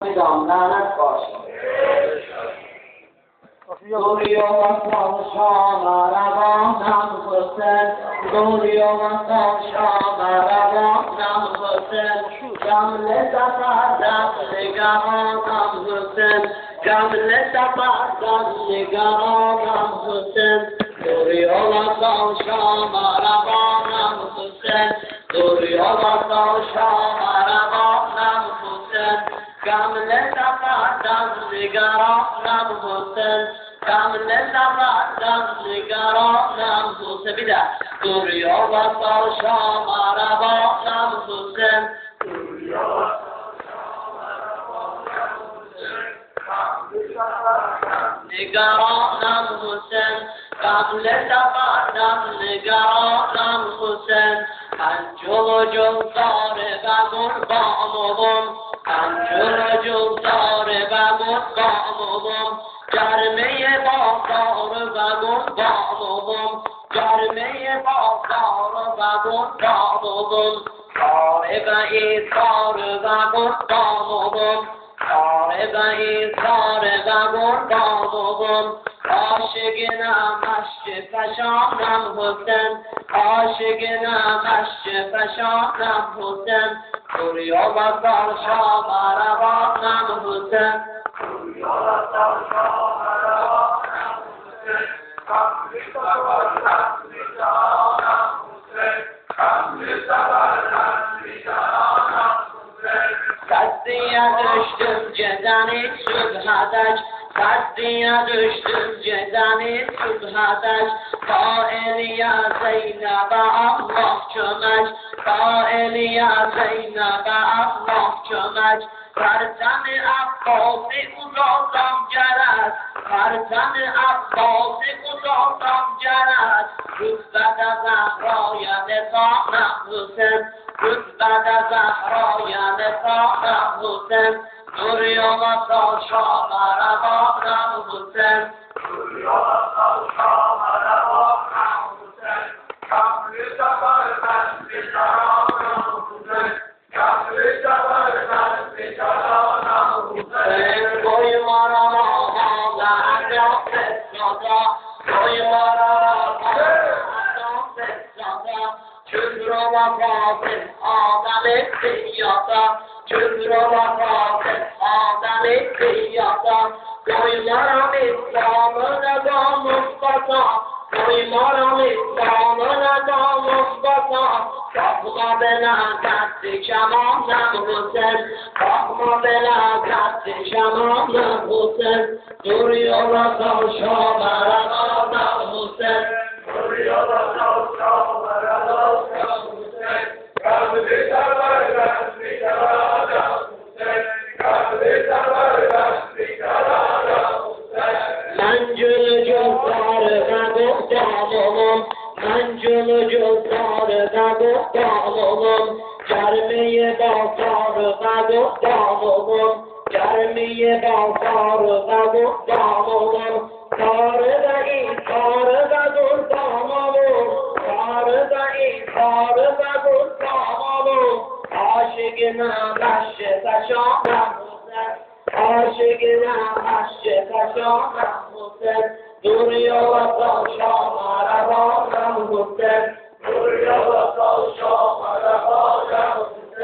لعنت باشه گوری و وطن شام روانم حسین گوری و وطن شام روانم حسین جمله سفر در نگرانم حسین جمله سفر در نگرانم حسین گوری و وطن شام روانم حسین گوری و وطن شام روانم حسین جمله سفر در نگرانم حسین جمله سفر در نگرانم حسین بیده گوری و وطن شام روانم حسین گوری و وطن شام روانم حسین نگرانم حسین جمله سفر در نگرانم حسین من جلو جلدار و مرغانم من جلو جلدار و مرغانم گرمه بازار و مرغانم گرمه بازار و مرغانم صاحب ایثار و مرغانم صاحب ایثار و مرغانم عاشق نمشک فشانم حسین عاشق نمشک فشانم حسین گوری و وطن شام روانم حسین گوری و وطن شام روانم حسین کملی سفر نگرانم حسین کملی سفر نگرانم حسین دستیه داشتم جدنی صبحدش دستیه داشتم جدنی صبحدش قائلی یا زینب الله چمش قائلی یا زینب الله چمش فرزن عباسی گذاشتم جرس فرزن عباسی گذاشتم جرس رتبت زهرای نثارم حسین رتبت زهرای نثارم حسین گوری و وطن شام روانم حسین گوری و وطن شام روانم حسین کملی سفر در نگرانم حسین کملی سفر در نگرانم حسین گوی مرا مامان در سادا گوی مرا مامان سادا چون رو وفات آدم سیادا چون رو وفات آدم سیادا گوی مرا اسلام ندام مصطفا گوی مرا اسلام ندام مصطفا رحمه بلغت شمامم حسین رحمه بلغت شمامم حسین گوری و وطن شام روانم حسین گوری و وطن شام روانم حسین کملی سفر در نگرانم حسین کملی سفر در نگرانم حسین من جلو جلدار و مرغانم من جلو جلدار و مرغانم گرمه بازار و مرغانم گرمه بازار و مرغانم کار و ایثار و مرغانم کار و ایثار و مرغانم عاشق نمشک فشانم حسین عاشق نمشک فشانم حسین گوری و وطن شام روانم حسین گوری و وطن شام روانم